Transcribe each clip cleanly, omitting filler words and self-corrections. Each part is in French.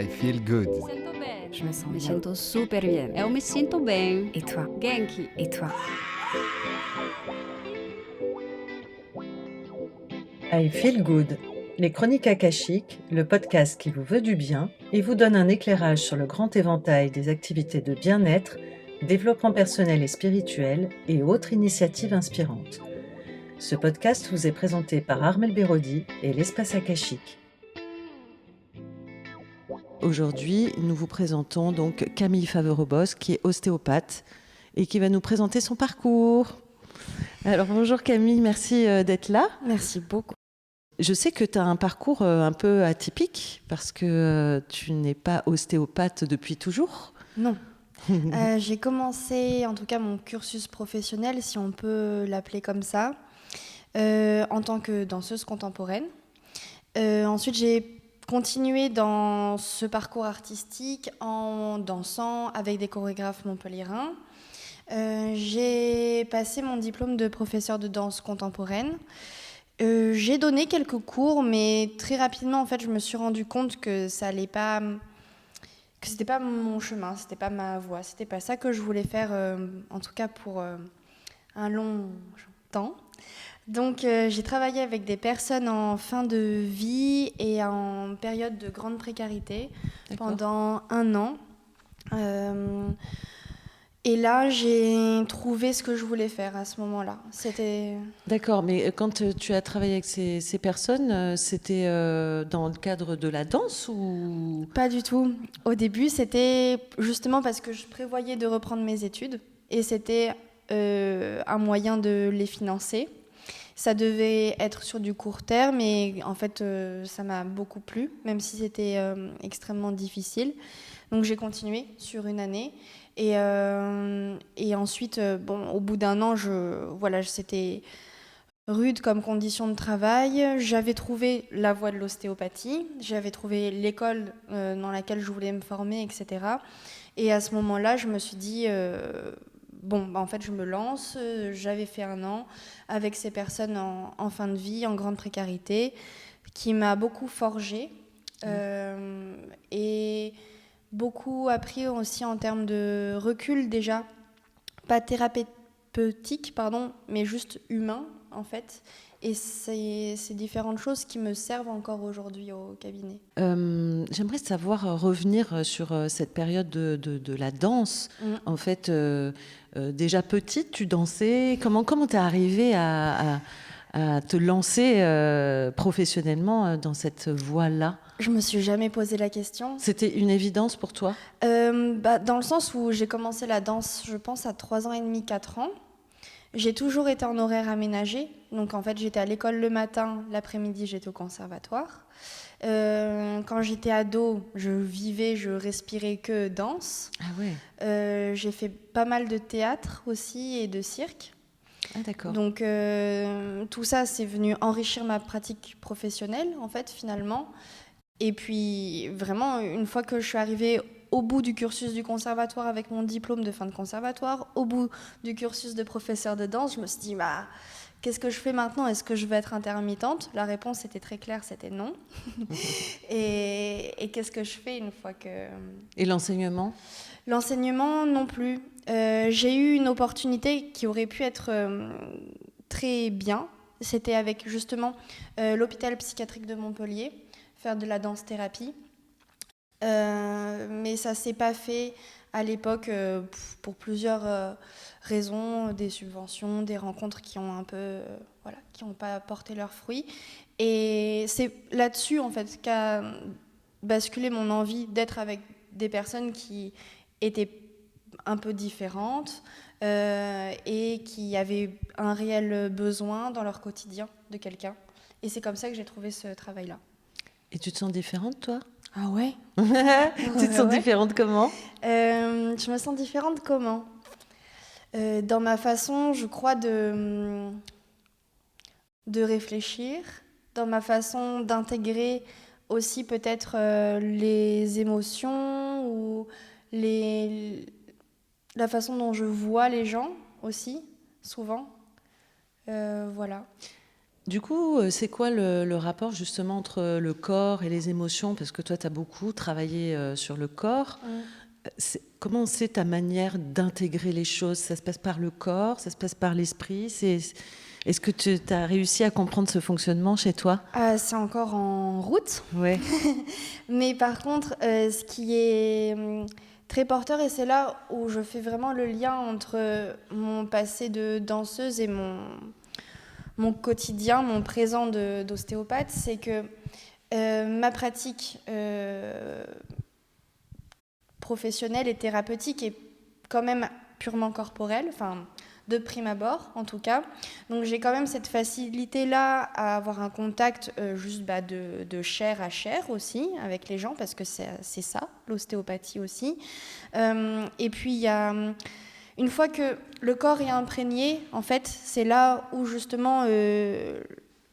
I feel good. Je me sens Me bien. sinto super bien. Eu me sinto bem. Et toi? Genki. Et toi? I Feel Good, les chroniques akashiques, le podcast qui vous veut du bien et vous donne un éclairage sur le grand éventail des activités de bien-être, développement personnel et spirituel et autres initiatives inspirantes. Ce podcast vous est présenté par Armel Bérodi et l'Espace Akashique. Aujourd'hui, nous vous présentons donc Camille Faverobos, qui est ostéopathe et qui va nous présenter son parcours. Alors bonjour Camille, merci d'être là. Merci beaucoup. Je sais que tu as un parcours un peu atypique parce que tu n'es pas ostéopathe depuis toujours. Non. J'ai commencé, en tout cas, mon cursus professionnel, si on peut l'appeler comme ça, en tant que danseuse contemporaine. Ensuite, j'ai continué dans ce parcours artistique en dansant avec des chorégraphes montpelliérains. J'ai passé mon diplôme de professeur de danse contemporaine. J'ai donné quelques cours, mais très rapidement, en fait, je me suis rendu compte que ça allait pas, que c'était pas mon chemin, c'était pas ma voie, c'était pas ça que je voulais faire, en tout cas pour un long temps. Donc, j'ai travaillé avec des personnes en fin de vie et en période de grande précarité pendant 1 an. Et là, j'ai trouvé ce que je voulais faire à ce moment-là. D'accord, mais quand tu as travaillé avec ces personnes, c'était dans le cadre de la danse ou... Pas du tout. Au début, c'était justement parce que je prévoyais de reprendre mes études et c'était un moyen de les financer. Ça devait être sur du court terme et en fait, ça m'a beaucoup plu, même si c'était extrêmement difficile. Donc j'ai continué sur 1 année et ensuite, au bout d'1 an, c'était rude comme condition de travail. J'avais trouvé la voie de l'ostéopathie, j'avais trouvé l'école dans laquelle je voulais me former, etc. Et à ce moment-là, je me suis dit, en fait, je me lance. J'avais fait 1 an avec ces personnes en fin de vie, en grande précarité, qui m'a beaucoup forgée et beaucoup appris aussi en termes de recul déjà, pas thérapeutique, mais juste humain en fait. Et c'est différentes choses qui me servent encore aujourd'hui au cabinet. J'aimerais savoir revenir sur cette période de la danse. En fait, déjà petite, tu dansais. Comment t'es arrivée à te lancer professionnellement dans cette voie-là? Je me suis jamais posé la question. C'était une évidence pour toi? Dans le sens où j'ai commencé la danse, je pense, à 3 ans et demi, 4 ans. J'ai toujours été en horaire aménagé. Donc, en fait, j'étais à l'école le matin, l'après-midi, j'étais au conservatoire. Quand j'étais ado, je respirais que danse. Ah ouais. J'ai fait pas mal de théâtre aussi et de cirque. Ah d'accord. Donc, tout ça, c'est venu enrichir ma pratique professionnelle, en fait, finalement. Et puis, vraiment, une fois que je suis arrivée au bout du cursus du conservatoire avec mon diplôme de fin de conservatoire, au bout du cursus de professeur de danse, je me suis dit, qu'est-ce que je fais maintenant? Est-ce que je vais être intermittente? La réponse était très claire, c'était non. Et qu'est-ce que je fais une fois que... Et l'enseignement? L'enseignement, non plus. J'ai eu une opportunité qui aurait pu être très bien. C'était avec, justement, l'hôpital psychiatrique de Montpellier, faire de la danse-thérapie. Mais ça ne s'est pas fait à l'époque pour plusieurs raisons, des subventions, des rencontres qui ont qui n'ont pas porté leurs fruits. Et c'est là-dessus, en fait, qu'a basculé mon envie d'être avec des personnes qui étaient un peu différentes et qui avaient un réel besoin dans leur quotidien de quelqu'un. Et c'est comme ça que j'ai trouvé ce travail-là. Et tu te sens différente, toi? Ah ouais. Tu te sens différente comment? Je me sens différente comment? Dans ma façon, je crois, de réfléchir, dans ma façon d'intégrer aussi peut-être les émotions ou la façon dont je vois les gens aussi, souvent. Voilà. Du coup, c'est quoi le rapport justement entre le corps et les émotions? Parce que toi, tu as beaucoup travaillé sur le corps. Comment c'est ta manière d'intégrer les choses? Ça se passe par le corps, ça se passe par l'esprit? Est-ce que tu as réussi à comprendre ce fonctionnement chez toi? C'est encore en route. Ouais. Mais par contre, ce qui est très porteur, et c'est là où je fais vraiment le lien entre mon passé de danseuse et mon quotidien, mon présent d'ostéopathe, c'est que ma pratique professionnelle et thérapeutique est quand même purement corporelle, enfin de prime abord en tout cas. Donc j'ai quand même cette facilité-là à avoir un contact juste de chair à chair aussi avec les gens, parce que c'est ça, l'ostéopathie aussi. Et puis il y a... Une fois que le corps est imprégné, en fait, c'est là où justement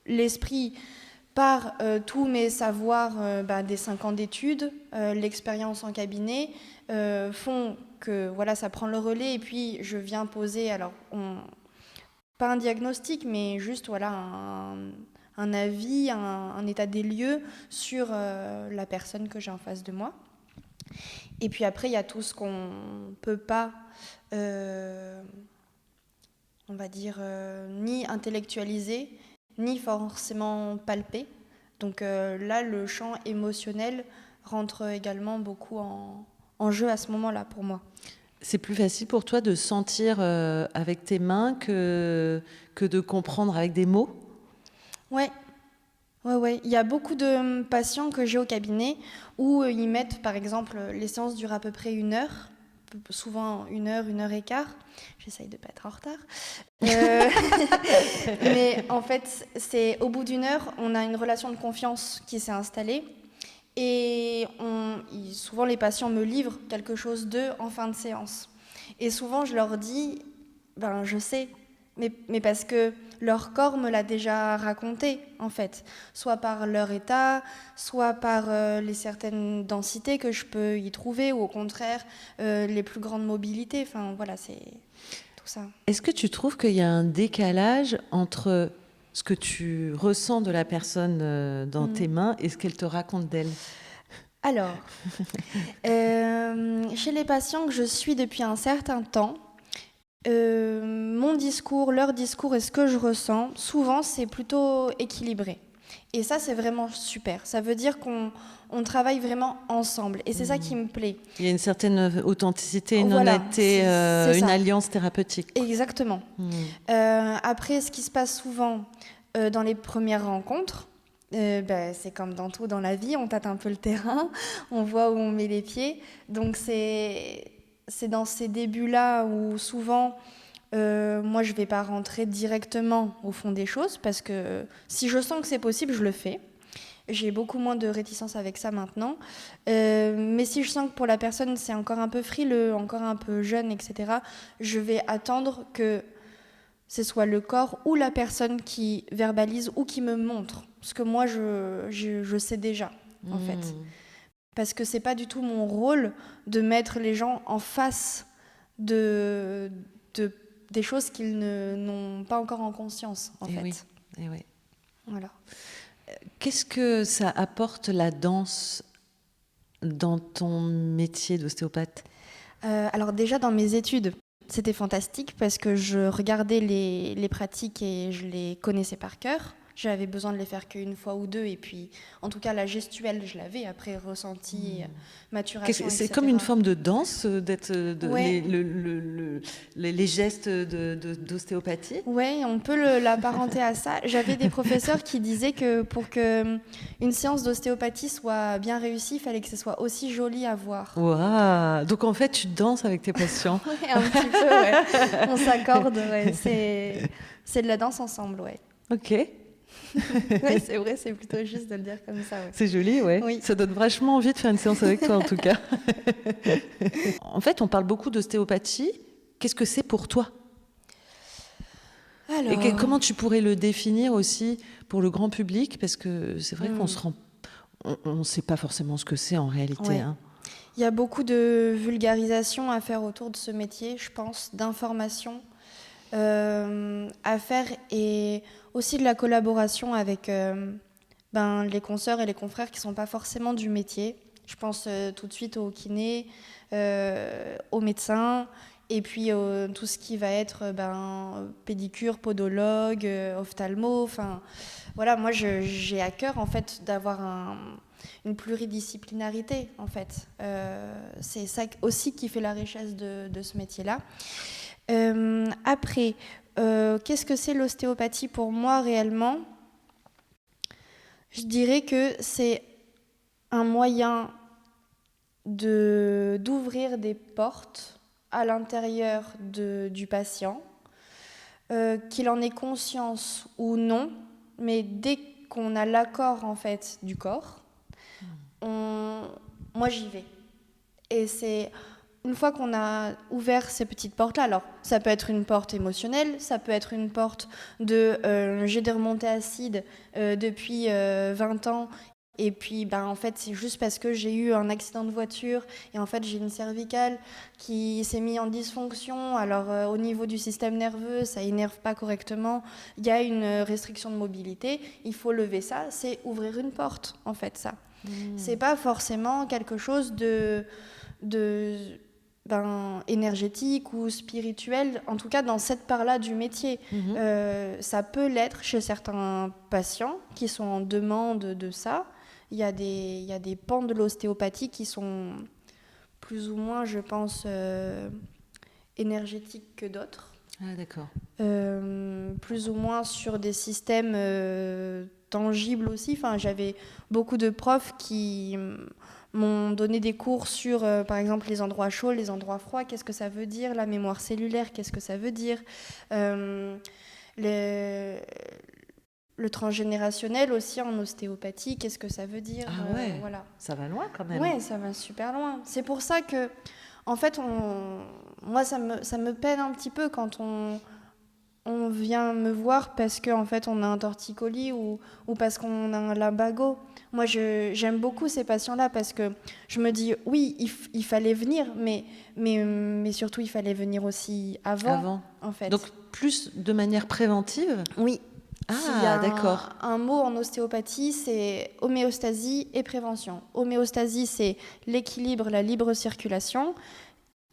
l'esprit, par tous mes savoirs des 5 ans d'études, l'expérience en cabinet, font que voilà, ça prend le relais, et puis je viens poser, alors pas un diagnostic, mais juste voilà, un avis, un état des lieux sur la personne que j'ai en face de moi. Et puis après, il y a tout ce qu'on ne peut pas, on va dire, ni intellectualiser, ni forcément palper. Donc là, le champ émotionnel rentre également beaucoup en jeu à ce moment-là pour moi. C'est plus facile pour toi de sentir avec tes mains que de comprendre avec des mots? Ouais. Ouais. Il y a beaucoup de patients que j'ai au cabinet où ils mettent, par exemple, les séances durent à peu près 1 heure, souvent 1 heure et quart. J'essaye de ne pas être en retard. Mais en fait, c'est au bout d'1 heure, on a une relation de confiance qui s'est installée. Et souvent, les patients me livrent quelque chose d'eux en fin de séance. Et souvent, je leur dis, je sais, mais parce que leur corps me l'a déjà raconté, en fait. Soit par leur état, soit par les certaines densités que je peux y trouver, ou au contraire, les plus grandes mobilités. Enfin, voilà, c'est tout ça. Est-ce que tu trouves qu'il y a un décalage entre ce que tu ressens de la personne dans tes mains et ce qu'elle te raconte d'elle? Alors, chez les patients que je suis depuis un certain temps, mon discours, leur discours et ce que je ressens, souvent, c'est plutôt équilibré. Et ça, c'est vraiment super. Ça veut dire qu'on travaille vraiment ensemble. Et c'est ça qui me plaît. Il y a une certaine authenticité, une Voilà, honnêteté, c'est une ça. alliance thérapeutique. Exactement. Après, ce qui se passe souvent dans les premières rencontres, c'est comme dans tout dans la vie, on tâte un peu le terrain, on voit où on met les pieds. Donc c'est dans ces débuts-là où souvent, moi je ne vais pas rentrer directement au fond des choses, parce que si je sens que c'est possible, je le fais. J'ai beaucoup moins de réticence avec ça maintenant. Mais si je sens que pour la personne, c'est encore un peu frileux, encore un peu jeune, etc., je vais attendre que ce soit le corps ou la personne qui verbalise ou qui me montre ce que moi, je sais déjà, en fait. Parce que c'est pas du tout mon rôle de mettre les gens en face des choses qu'ils n'ont pas encore en conscience, en fait. Oui. Voilà. Qu'est-ce que ça apporte, la danse, dans ton métier d'ostéopathe? Alors déjà, dans mes études, c'était fantastique parce que je regardais les pratiques et je les connaissais par cœur. J'avais besoin de les faire qu'une fois ou deux, et puis en tout cas la gestuelle je l'avais, après ressenti, maturation, C'est etc. comme une forme de danse, d'être Ouais. les gestes d'ostéopathie. Oui, on peut l'apparenter à ça. J'avais des professeurs qui disaient que pour qu'une séance d'ostéopathie soit bien réussie, il fallait que ce soit aussi joli à voir. Waouh! Donc en fait, tu danses avec tes patients. Ouais, un petit peu, ouais. On s'accorde, ouais. C'est de la danse ensemble, ouais. Ok. Ouais, c'est vrai, c'est plutôt juste de le dire comme ça. Ouais. C'est joli, ouais. Oui. Ça donne vachement envie de faire une séance avec toi, en tout cas. En fait, on parle beaucoup d'ostéopathie. Qu'est-ce que c'est pour toi? Alors... Et comment tu pourrais le définir aussi pour le grand public? Parce que c'est vrai qu'on ne sait pas forcément ce que c'est en réalité. Ouais. Hein. Il y a beaucoup de vulgarisation à faire autour de ce métier, je pense, d'information. à faire et aussi de la collaboration avec les consoeurs et les confrères qui ne sont pas forcément du métier. Je pense tout de suite aux kinés, aux médecins, et puis tout ce qui va être pédicure, podologue, ophtalmo. Enfin, voilà, moi j'ai à cœur en fait d'avoir une pluridisciplinarité en fait. C'est ça aussi qui fait la richesse de ce métier-là. Après, qu'est-ce que c'est l'ostéopathie pour moi réellement ? Je dirais que c'est un moyen d'ouvrir des portes à l'intérieur du patient, qu'il en ait conscience ou non, mais dès qu'on a l'accord en fait du corps, moi j'y vais. Et c'est une fois qu'on a ouvert ces petites portes-là, alors ça peut être une porte émotionnelle, ça peut être une porte de j'ai des remontées acides depuis 20 ans. Et puis, en fait, c'est juste parce que j'ai eu un accident de voiture et en fait, j'ai une cervicale qui s'est mise en dysfonction. Alors, au niveau du système nerveux, ça énerve pas correctement. Il y a une restriction de mobilité. Il faut lever ça. C'est ouvrir une porte, en fait, ça. C'est pas forcément quelque chose énergétique ou spirituel, en tout cas dans cette part-là du métier. Ça peut l'être chez certains patients qui sont en demande de ça. Il y a des pans de l'ostéopathie qui sont plus ou moins, je pense, énergétiques que d'autres. Ah, d'accord. Plus ou moins sur des systèmes tangibles aussi. Enfin, j'avais beaucoup de profs qui m'ont donné des cours sur, par exemple, les endroits chauds, les endroits froids, qu'est-ce que ça veut dire, la mémoire cellulaire, qu'est-ce que ça veut dire, le transgénérationnel aussi en ostéopathie, qu'est-ce que ça veut dire. Ah ouais, voilà. Ça va loin quand même. Ouais, ça va super loin. C'est pour ça que, en fait, moi, ça me peine un petit peu quand on vient me voir parce qu'en fait, on a un torticolis ou parce qu'on a un lumbago. Moi, j'aime beaucoup ces patients-là parce que je me dis, oui, il fallait venir, mais surtout, il fallait venir aussi avant. En fait. Donc, plus de manière préventive ? Oui. Ah, d'accord. Un mot en ostéopathie, c'est homéostasie et prévention. Homéostasie, c'est l'équilibre, la libre circulation.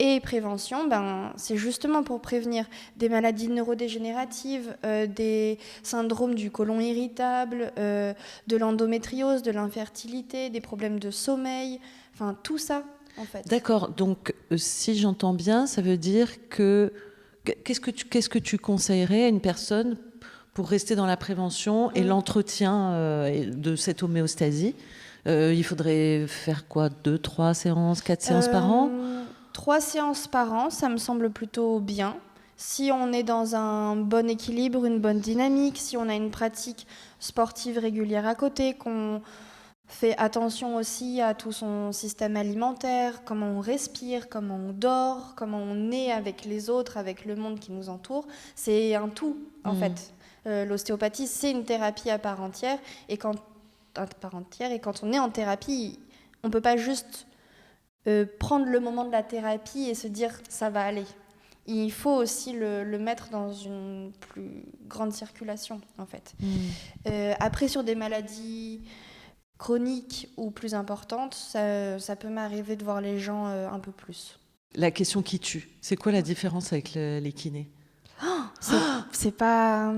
Et prévention, c'est justement pour prévenir des maladies neurodégénératives, des syndromes du côlon irritable, de l'endométriose, de l'infertilité, des problèmes de sommeil, enfin tout ça en fait. D'accord, donc si j'entends bien, ça veut dire que qu'est-ce que tu conseillerais à une personne pour rester dans la prévention et l'entretien de cette homéostasie ? Il faudrait faire quoi, 2, 3 séances, 4 séances par an ? 3 séances par an, ça me semble plutôt bien. Si on est dans un bon équilibre, une bonne dynamique, si on a une pratique sportive régulière à côté, qu'on fait attention aussi à tout son système alimentaire, comment on respire, comment on dort, comment on est avec les autres, avec le monde qui nous entoure, c'est un tout en fait. L'ostéopathie, c'est une thérapie à part entière et quand on est en thérapie, on ne peut pas juste prendre le moment de la thérapie et se dire ça va aller. Il faut aussi le mettre dans une plus grande circulation en fait. Après sur des maladies chroniques ou plus importantes, ça peut m'arriver de voir les gens un peu plus. La question qui tue, c'est quoi la différence avec les kinés ? C'est pas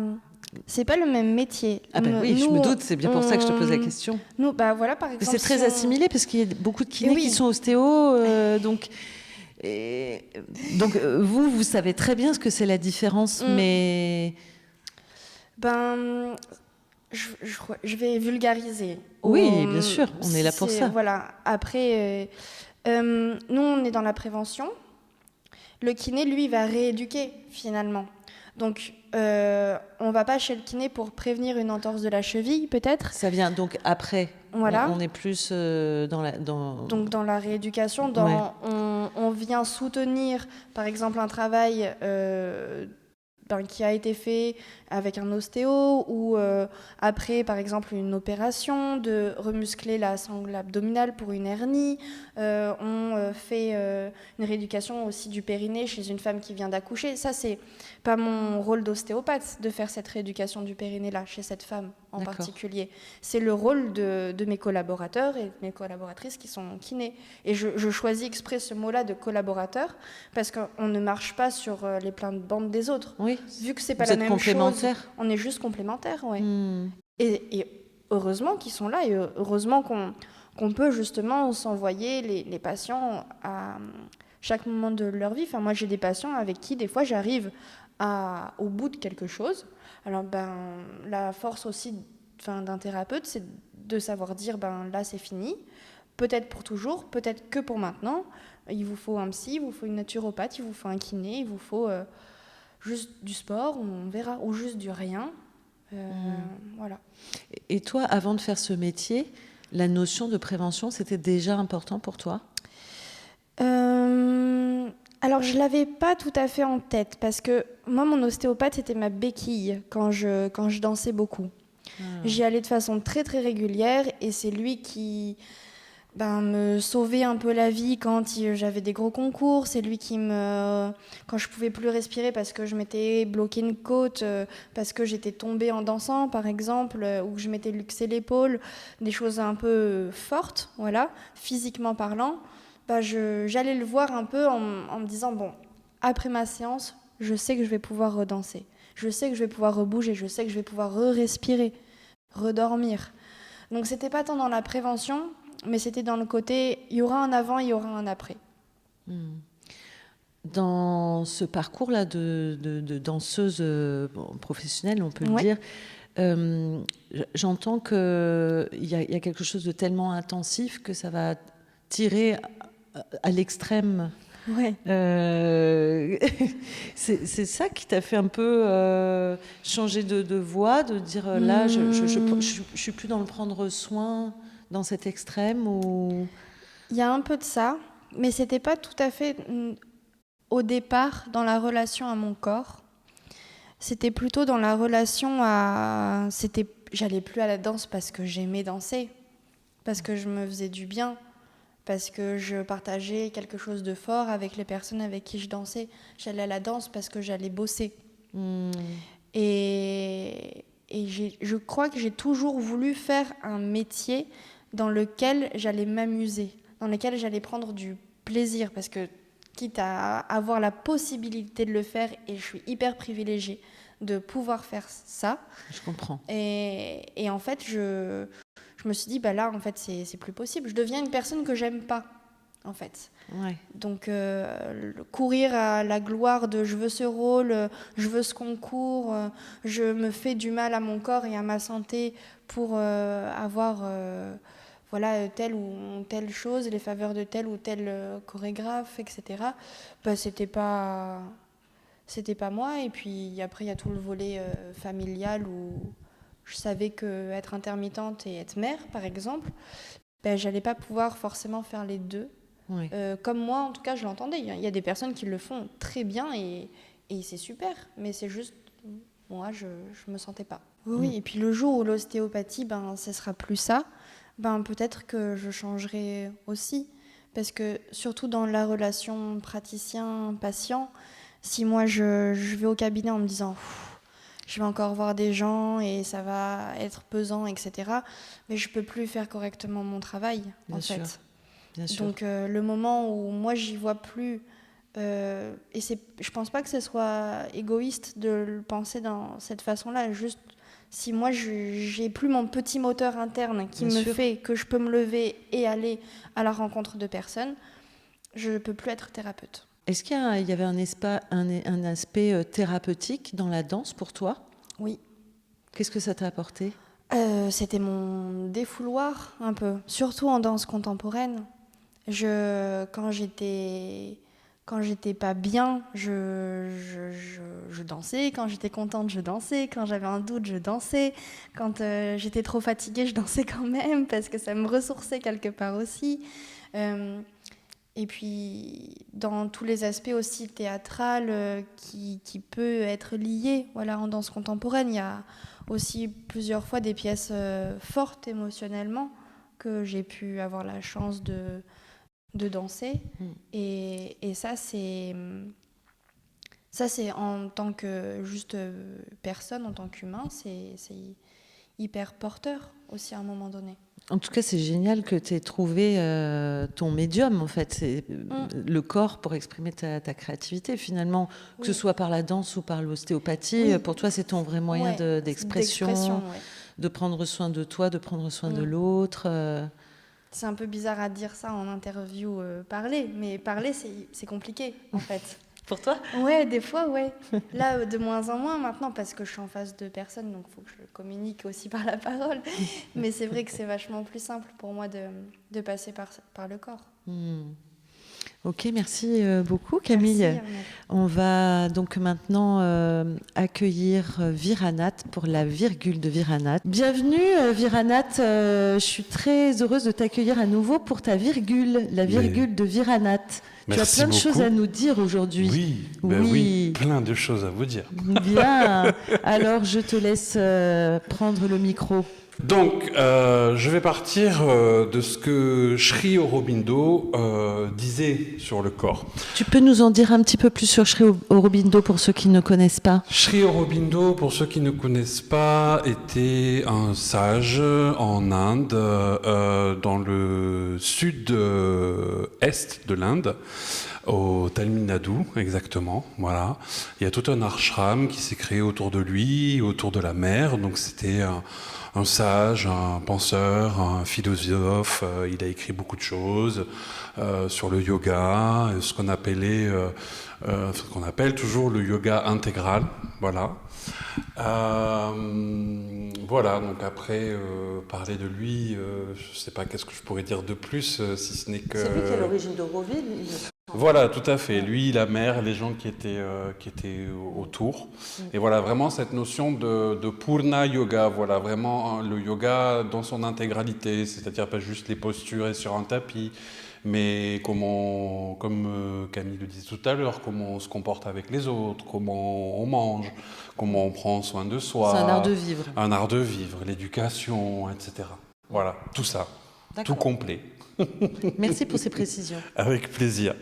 le même métier. Ah ben oui, je me doute, c'est bien pour ça que je te pose la question. Nous, voilà, par exemple... C'est très assimilé parce qu'il y a beaucoup de kinés qui sont ostéos, donc vous savez très bien ce que c'est la différence, mais... Je vais vulgariser. Oui, bien sûr, on est là pour ça. Voilà. Après, nous, on est dans la prévention. Le kiné, lui, va rééduquer, finalement. Donc, on ne va pas chez le kiné pour prévenir une entorse de la cheville, peut-être. Ça vient donc après. Voilà. On est plus Donc, dans la rééducation, on vient soutenir, par exemple, un travail qui a été fait avec un ostéo ou après, par exemple, une opération de remuscler la sangle abdominale pour une hernie. On fait une rééducation aussi du périnée chez une femme qui vient d'accoucher. Ça, c'est pas mon rôle d'ostéopathe de faire cette rééducation du périnée-là chez cette femme en D'accord. particulier. C'est le rôle de mes collaborateurs et de mes collaboratrices qui sont kinés. Et je choisis exprès ce mot-là de collaborateur parce qu'on ne marche pas sur les plates-bandes des autres. Oui. Vu que c'est pas Vous la êtes même complémentaires. chose, on est juste complémentaires. Ouais. Hmm. Et heureusement qu'ils sont là et heureusement qu'on peut justement s'envoyer les patients à chaque moment de leur vie. Enfin, moi, j'ai des patients avec qui, des fois, j'arrive au bout de quelque chose. Alors, la force aussi d'un thérapeute, c'est de savoir dire, là, c'est fini. Peut-être pour toujours, peut-être que pour maintenant. Il vous faut un psy, il vous faut une naturopathe, il vous faut un kiné, il vous faut juste du sport, on verra, ou juste du rien. Voilà. Et toi, avant de faire ce métier, la notion de prévention, c'était déjà important pour toi ? Alors, je ne l'avais pas tout à fait en tête parce que moi, mon ostéopathe, c'était ma béquille quand je dansais beaucoup. J'y allais de façon très, très régulière et c'est lui qui me sauvait un peu la vie quand j'avais des gros concours. C'est lui qui quand je pouvais plus respirer parce que je m'étais bloqué une côte, parce que j'étais tombée en dansant, par exemple, ou que je m'étais luxé l'épaule, des choses un peu fortes, voilà, physiquement parlant. J'allais le voir un peu en me disant, bon, après ma séance, je sais que je vais pouvoir redanser. Je sais que je vais pouvoir rebouger, je sais que je vais pouvoir respirer, redormir. Donc c'était pas tant dans la prévention, mais c'était dans le côté, il y aura un avant, il y aura un après. Dans ce parcours-là de danseuse professionnelle, on peut le dire, j'entends qu'il y a quelque chose de tellement intensif que ça va tirer à l'extrême. Ouais. C'est ça qui t'a fait un peu changer de voie, de dire là, je suis plus dans le prendre soin, dans cet extrême ou... Il y a un peu de ça, mais c'était pas tout à fait au départ dans la relation à mon corps. C'était plutôt dans la relation à... J'allais plus à la danse parce que j'aimais danser, parce que je me faisais du bien, parce que je partageais quelque chose de fort avec les personnes avec qui je dansais. J'allais à la danse parce que j'allais bosser. Et je crois que j'ai toujours voulu faire un métier dans lequel j'allais m'amuser, dans lequel j'allais prendre du plaisir, parce que quitte à avoir la possibilité de le faire, et je suis hyper privilégiée de pouvoir faire ça. Je comprends. Et en fait, je me suis dit, là, en fait, c'est plus possible. Je deviens une personne que j'aime pas, en fait. Ouais. Donc, courir à la gloire de je veux ce rôle, je veux ce concours, je me fais du mal à mon corps et à ma santé pour avoir telle ou telle chose, les faveurs de tel ou tel chorégraphe, etc. C'était pas moi. Et puis après, il y a tout le volet familial où je savais qu'être intermittente et être mère, par exemple, j'allais pas pouvoir forcément faire les deux. Oui. Comme moi, en tout cas, je l'entendais. Il y a des personnes qui le font très bien et c'est super. Mais c'est juste, moi, je me sentais pas. Oui, et puis le jour où l'ostéopathie, ce sera plus ça, peut-être que je changerai aussi. Parce que surtout dans la relation praticien-patient, si moi je vais au cabinet en me disant je vais encore voir des gens et ça va être pesant, etc., mais je peux plus faire correctement mon travail, Bien sûr. fait. Bien sûr. Donc le moment où moi j'y vois plus, et je pense pas que ce soit égoïste de le penser dans cette façon-là, juste si moi j'ai plus mon petit moteur interne qui Bien me sûr. fait que je peux me lever et aller à la rencontre de personnes, je peux plus être thérapeute. Est-ce qu'il y avait un aspect thérapeutique dans la danse pour toi ? Oui. Qu'est-ce que ça t'a apporté ? C'était mon défouloir un peu, surtout en danse contemporaine. Quand j'étais pas bien, je dansais. Quand j'étais contente, je dansais. Quand j'avais un doute, je dansais. Quand j'étais trop fatiguée, je dansais quand même parce que ça me ressourçait quelque part aussi. Et puis, dans tous les aspects aussi théâtral qui peut être lié en danse contemporaine, il y a aussi plusieurs fois des pièces fortes émotionnellement que j'ai pu avoir la chance de danser. Et ça, c'est Ça, c'est en tant que juste personne, en tant qu'humain, c'est hyper porteur aussi à un moment donné. En tout cas, c'est génial que tu aies trouvé ton médium, en fait. C'est le corps pour exprimer ta créativité, finalement. Que ce soit par la danse ou par l'ostéopathie, pour toi, c'est ton vrai moyen d'expression, de prendre soin de toi, de prendre soin de l'autre. C'est un peu bizarre à dire ça en interview, parler. Mais parler, c'est compliqué, en fait. Pour toi ? Ouais, des fois, ouais. Là, de moins en moins maintenant, parce que je suis en face de personnes, donc il faut que je communique aussi par la parole. Mais c'est vrai que c'est vachement plus simple pour moi de passer par le corps. Ok, merci beaucoup Camille. Merci, on va donc maintenant accueillir Viranat pour la virgule de Viranat. Bienvenue Viranat, je suis très heureuse de t'accueillir à nouveau pour ta virgule, la virgule de Viranat. Tu as plein de choses à nous dire aujourd'hui. Oui, plein de choses à vous dire. Bien, alors je te laisse prendre le micro. Donc, je vais partir de ce que Sri Aurobindo disait sur le corps. Tu peux nous en dire un petit peu plus sur Sri Aurobindo pour ceux qui ne connaissent pas ? Sri Aurobindo, pour ceux qui ne connaissent pas, était un sage en Inde, dans le sud-est de l'Inde, au Tamil Nadu, exactement. Voilà. Il y a tout un ashram qui s'est créé autour de lui, autour de la mer. Donc, c'était un sage, un penseur, un philosophe. Il a écrit beaucoup de choses sur le yoga, ce qu'on appelle toujours le yoga intégral. Voilà. Voilà, donc après, parler de lui, je ne sais pas qu'est-ce que je pourrais dire de plus, si ce n'est que... C'est lui qui est à l'origine d'Auroville. Voilà, tout à fait. Lui, la mère, les gens qui étaient autour. Et voilà, vraiment cette notion de Purna Yoga, voilà, vraiment le yoga dans son intégralité, c'est-à-dire pas juste les postures et sur un tapis, mais comme Camille le disait tout à l'heure, comment on se comporte avec les autres, comment on mange, comment on prend soin de soi. C'est un art de vivre. Un art de vivre, l'éducation, etc. Voilà, tout ça, tout complet. Merci pour ces précisions. Avec plaisir.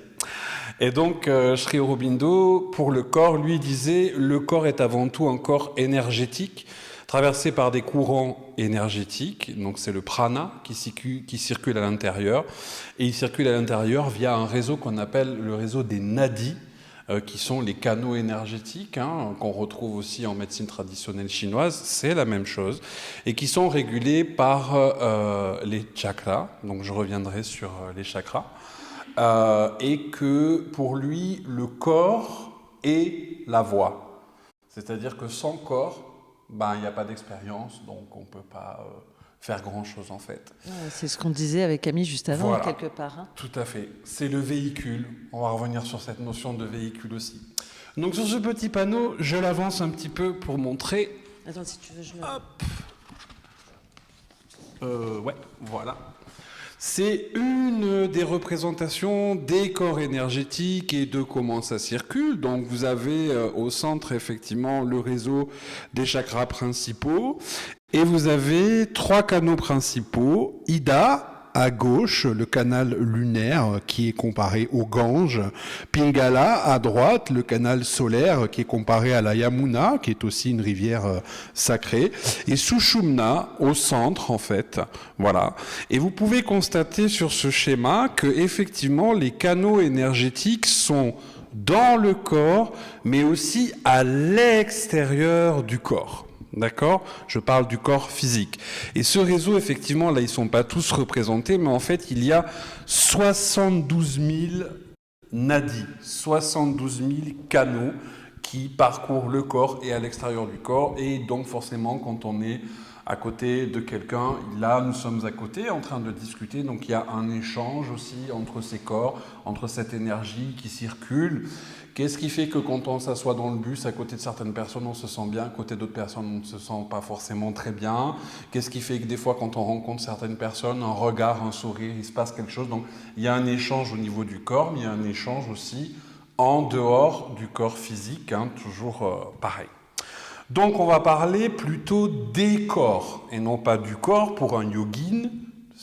Et donc, Sri Aurobindo, pour le corps, lui disait « Le corps est avant tout un corps énergétique, traversé par des courants énergétiques. » Donc, c'est le prana qui circule à l'intérieur. Et il circule à l'intérieur via un réseau qu'on appelle le réseau des nadis, qui sont les canaux énergétiques, qu'on retrouve aussi en médecine traditionnelle chinoise, c'est la même chose, et qui sont régulés par les chakras, donc je reviendrai sur les chakras, et que pour lui, le corps est la voix. C'est-à-dire que sans corps, il n'y a pas d'expérience, donc on ne peut pas faire grand-chose en fait. C'est ce qu'on disait avec Camille juste avant, voilà, quelque part. Tout à fait. C'est le véhicule. On va revenir sur cette notion de véhicule aussi. Donc sur ce petit panneau, je l'avance un petit peu pour montrer. Attends, si tu veux, je le... Hop. Ouais, voilà. C'est une des représentations des corps énergétiques et de comment ça circule. Donc vous avez au centre effectivement le réseau des chakras principaux et vous avez 3 canaux principaux. Ida à gauche, le canal lunaire qui est comparé au Gange. Pingala à droite, le canal solaire qui est comparé à la Yamuna, qui est aussi une rivière sacrée. Et Sushumna au centre en fait. Voilà. Et vous pouvez constater sur ce schéma que effectivement les canaux énergétiques sont dans le corps, mais aussi à l'extérieur du corps. D'accord ? Je parle du corps physique. Et ce réseau, effectivement, là, ils ne sont pas tous représentés, mais en fait, il y a 72 000 nadis, 72 000 canaux qui parcourent le corps et à l'extérieur du corps. Et donc, forcément, quand on est à côté de quelqu'un, là, nous sommes à côté en train de discuter. Donc, il y a un échange aussi entre ces corps, entre cette énergie qui circule. Qu'est-ce qui fait que quand on s'assoit dans le bus, à côté de certaines personnes, on se sent bien, à côté d'autres personnes, on ne se sent pas forcément très bien? Qu'est-ce qui fait que des fois, quand on rencontre certaines personnes, un regard, un sourire, il se passe quelque chose? Donc, il y a un échange au niveau du corps, mais il y a un échange aussi en dehors du corps physique, toujours pareil. Donc, on va parler plutôt des corps, et non pas du corps pour un yogin.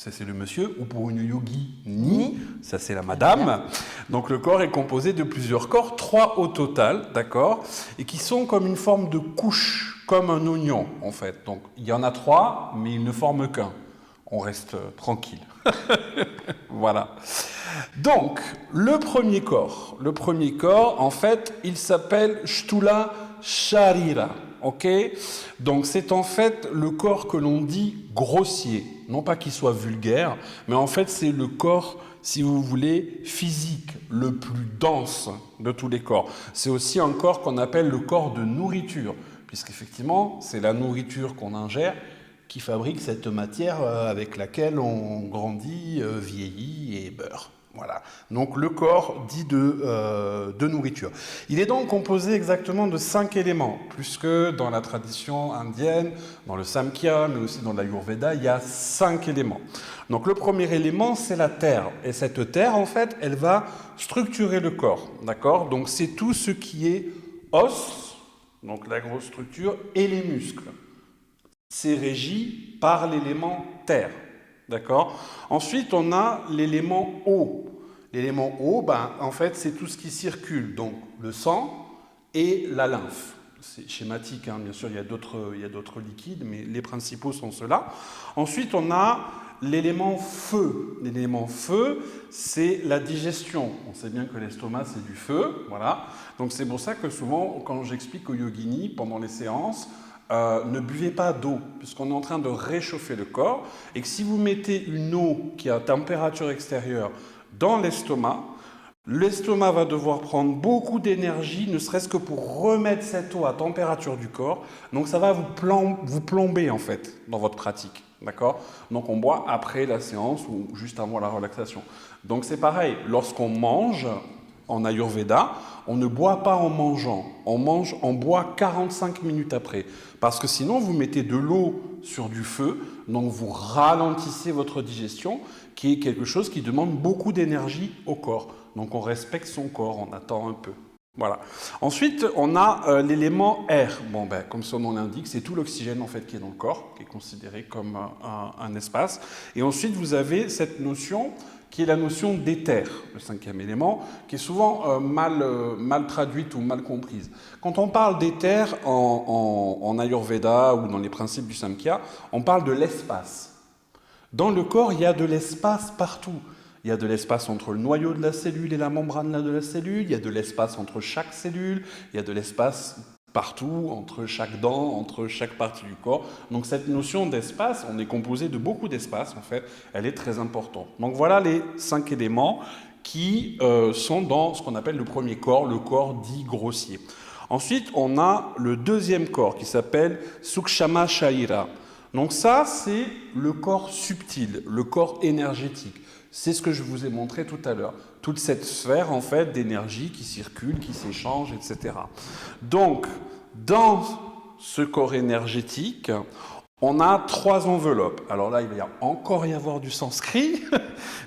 ça c'est le monsieur, ou pour une yogini, ça c'est la madame. Donc le corps est composé de plusieurs corps, 3 au total, d'accord, et qui sont comme une forme de couche, comme un oignon en fait. Donc il y en a 3, mais ils ne forment qu'un. On reste tranquille. Voilà. Donc, le premier corps, en fait, il s'appelle Shtula Sharira. Ok ? Donc, c'est en fait le corps que l'on dit grossier. Non pas qu'il soit vulgaire, mais en fait, c'est le corps, si vous voulez, physique, le plus dense de tous les corps. C'est aussi un corps qu'on appelle le corps de nourriture, puisqu'effectivement, c'est la nourriture qu'on ingère qui fabrique cette matière avec laquelle on grandit, vieillit et meurt. Voilà. Donc le corps dit de nourriture. Il est donc composé exactement de 5 éléments, plus que dans la tradition indienne, dans le Samkhya, mais aussi dans l'Ayurveda, il y a 5 éléments. Donc le premier élément, c'est la terre. Et cette terre, en fait, elle va structurer le corps. D'accord ? Donc c'est tout ce qui est os, donc la grosse structure, et les muscles. C'est régi par l'élément terre, d'accord ? Ensuite, on a l'élément eau. L'élément eau, en fait, c'est tout ce qui circule, donc le sang et la lymphe. C'est schématique, hein, bien sûr, il y a d'autres liquides, mais les principaux sont ceux-là. Ensuite, on a l'élément feu. L'élément feu, c'est la digestion. On sait bien que l'estomac, c'est du feu, voilà. Donc c'est pour ça que souvent, quand j'explique aux yoginis, pendant les séances, ne buvez pas d'eau, puisqu'on est en train de réchauffer le corps, et que si vous mettez une eau qui est à température extérieure dans l'estomac va devoir prendre beaucoup d'énergie, ne serait-ce que pour remettre cette eau à température du corps. Donc ça va vous plomber en fait dans votre pratique, d'accord ? Donc on boit après la séance ou juste avant la relaxation. Donc c'est pareil, lorsqu'on mange en Ayurveda, on ne boit pas en mangeant, on boit 45 minutes après. Parce que sinon, vous mettez de l'eau sur du feu, donc vous ralentissez votre digestion, qui est quelque chose qui demande beaucoup d'énergie au corps. Donc on respecte son corps, on attend un peu. Voilà. Ensuite, on a l'élément air. Bon, comme son nom l'indique, c'est tout l'oxygène en fait qui est dans le corps, qui est considéré comme un espace. Et ensuite, vous avez cette notion qui est la notion d'éther, le 5e élément, qui est souvent mal traduite ou mal comprise. Quand on parle d'éther en Ayurveda ou dans les principes du Samkhya, on parle de l'espace. Dans le corps, il y a de l'espace partout. Il y a de l'espace entre le noyau de la cellule et la membrane de la cellule, il y a de l'espace entre chaque cellule, il y a de l'espace partout, entre chaque dent, entre chaque partie du corps. Donc cette notion d'espace, on est composé de beaucoup d'espace en fait, elle est très importante. Donc voilà les 5 éléments qui sont dans ce qu'on appelle le premier corps, le corps dit grossier. Ensuite, on a le deuxième corps qui s'appelle Sukshama Sharira. Donc ça, c'est le corps subtil, le corps énergétique. C'est ce que je vous ai montré tout à l'heure. Toute cette sphère, en fait, d'énergie qui circule, qui s'échange, etc. Donc, dans ce corps énergétique, on a 3 enveloppes. Alors là, il va encore y avoir du sanskrit.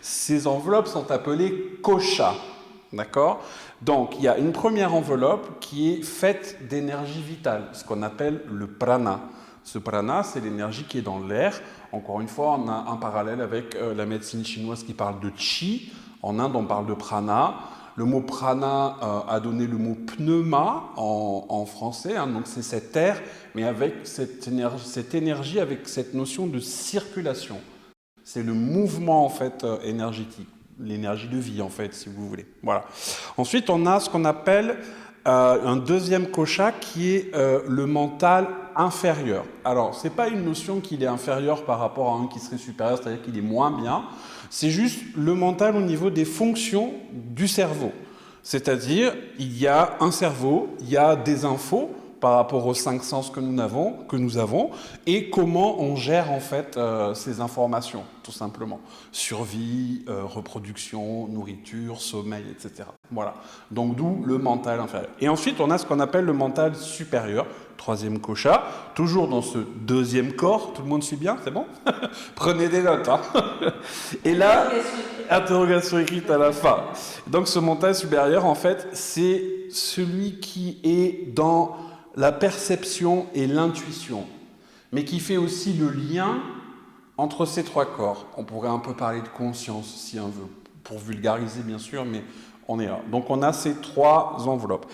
Ces enveloppes sont appelées koshas. D'accord ? Donc, il y a une première enveloppe qui est faite d'énergie vitale, ce qu'on appelle le prana. Ce prana, c'est l'énergie qui est dans l'air. Encore une fois, on a un parallèle avec la médecine chinoise qui parle de chi. En Inde, on parle de prana. Le mot prana a donné le mot pneuma en français. Hein, donc c'est cet air, mais avec cette énergie, avec cette notion de circulation. C'est le mouvement en fait énergétique, l'énergie de vie en fait, si vous voulez. Voilà. Ensuite, on a ce qu'on appelle un deuxième kosha qui est le mental inférieur. Alors, ce n'est pas une notion qu'il est inférieur par rapport à un qui serait supérieur, c'est-à-dire qu'il est moins bien. C'est juste le mental au niveau des fonctions du cerveau. C'est-à-dire, il y a un cerveau, il y a des infos par rapport aux 5 sens que nous avons, et comment on gère en fait ces informations, tout simplement. Survie, reproduction, nourriture, sommeil, etc. Voilà. Donc d'où le mental inférieur. Et ensuite, on a ce qu'on appelle le mental supérieur, 3e kosha, toujours dans ce 2e corps. Tout le monde suit bien, c'est bon? Prenez des notes. Hein. Et là, interrogation écrite à la fin. Donc ce mental supérieur, en fait, c'est celui qui est dans la perception et l'intuition, mais qui fait aussi le lien Entre ces 3 corps, on pourrait un peu parler de conscience si on veut, pour vulgariser bien sûr, mais on est là. Donc on a ces 3 enveloppes.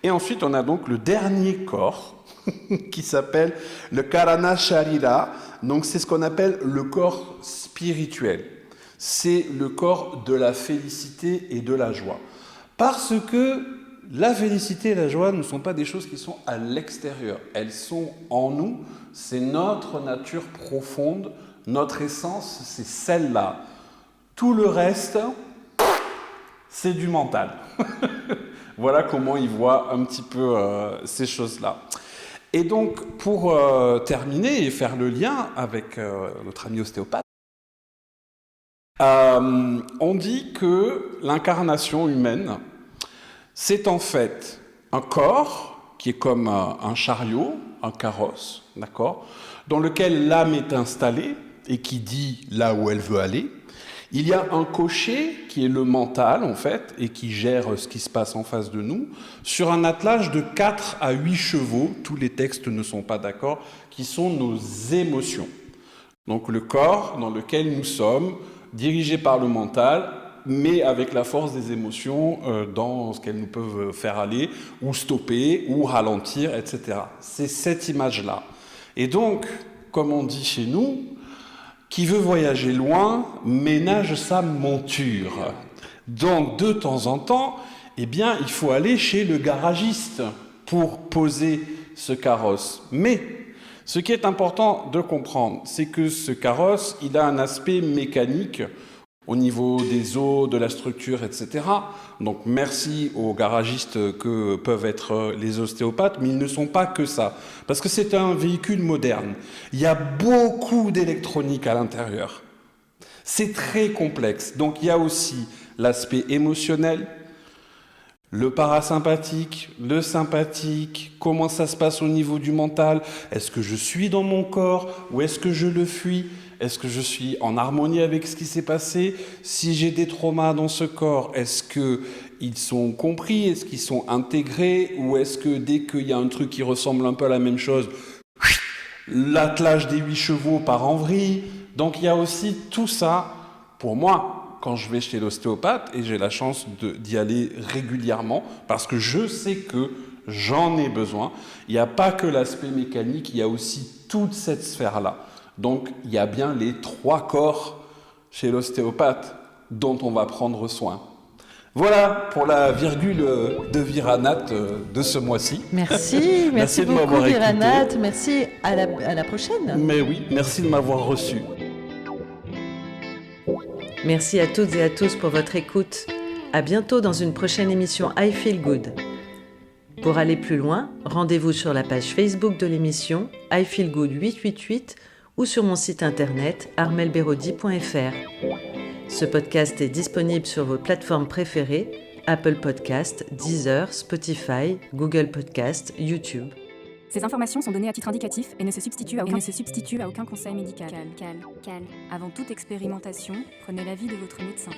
Et ensuite on a donc le dernier corps qui s'appelle le Karana Sharira. Donc c'est ce qu'on appelle le corps spirituel. C'est le corps de la félicité et de la joie. Parce que la félicité et la joie ne sont pas des choses qui sont à l'extérieur. Elles sont en nous. C'est notre nature profonde, notre essence, c'est celle-là. Tout le reste, c'est du mental. Voilà comment il voit un petit peu ces choses-là. Et donc, pour terminer et faire le lien avec notre ami ostéopathe, on dit que l'incarnation humaine, c'est en fait un corps qui est comme un chariot, un carrosse, d'accord, dans lequel l'âme est installée et qui dit là où elle veut aller. Il y a un cocher qui est le mental, en fait, et qui gère ce qui se passe en face de nous, sur un attelage de 4 à 8 chevaux, tous les textes ne sont pas d'accord, qui sont nos émotions. Donc le corps dans lequel nous sommes, dirigé par le mental, mais avec la force des émotions dans ce qu'elles nous peuvent faire aller, ou stopper, ou ralentir, etc. C'est cette image-là. Et donc, comme on dit chez nous, qui veut voyager loin, ménage sa monture. Donc, de temps en temps, eh bien, il faut aller chez le garagiste pour poser ce carrosse. Mais, ce qui est important de comprendre, c'est que ce carrosse, il a un aspect mécanique au niveau des os, de la structure, etc. Donc, merci aux garagistes que peuvent être les ostéopathes, mais ils ne sont pas que ça. Parce que c'est un véhicule moderne. Il y a beaucoup d'électronique à l'intérieur. C'est très complexe. Donc, il y a aussi l'aspect émotionnel, le parasympathique, le sympathique, comment ça se passe au niveau du mental. Est-ce que je suis dans mon corps ou est-ce que je le fuis ? Est-ce que je suis en harmonie avec ce qui s'est passé ? Si j'ai des traumas dans ce corps, est-ce qu'ils sont compris ? Est-ce qu'ils sont intégrés ? Ou est-ce que dès qu'il y a un truc qui ressemble un peu à la même chose, l'attelage des 8 chevaux part en vrille ? Donc il y a aussi tout ça, pour moi, quand je vais chez l'ostéopathe, et j'ai la chance d'y aller régulièrement, parce que je sais que j'en ai besoin. Il n'y a pas que l'aspect mécanique, il y a aussi toute cette sphère-là. Donc, il y a bien les 3 corps chez l'ostéopathe dont on va prendre soin. Voilà pour la virgule de Viranat de ce mois-ci. Merci, merci de beaucoup m'avoir écouté. Viranat, merci, à la prochaine. Mais oui, merci de m'avoir reçu. Merci à toutes et à tous pour votre écoute. À bientôt dans une prochaine émission I Feel Good. Pour aller plus loin, rendez-vous sur la page Facebook de l'émission I Feel Good 888 ou sur mon site internet armelberodi.fr. Ce podcast est disponible sur vos plateformes préférées, Apple Podcast, Deezer, Spotify, Google Podcast, YouTube. Ces informations sont données à titre indicatif et ne se substituent à aucun conseil médical. Avant toute expérimentation, prenez l'avis de votre médecin.